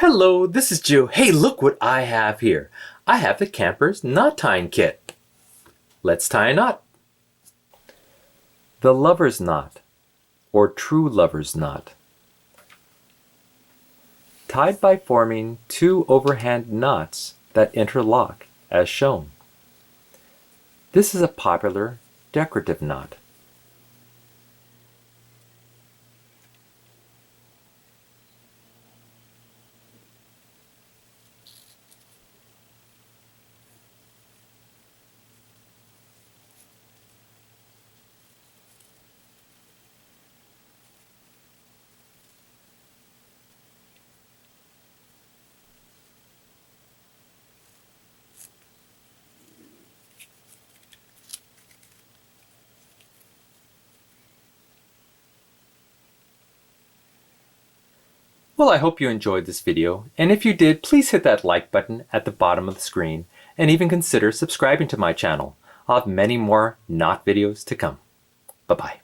Hello, this is Joe. Hey, look what I have here. I have the camper's knot tying kit. Let's tie a knot. The lover's knot, or true lover's knot. Tied by forming two overhand knots that interlock, as shown. This is a popular decorative knot. Well, I hope you enjoyed this video, and if you did, please hit that like button at the bottom of the screen, and even consider subscribing to my channel. I'll have many more knot videos to come. Bye-bye.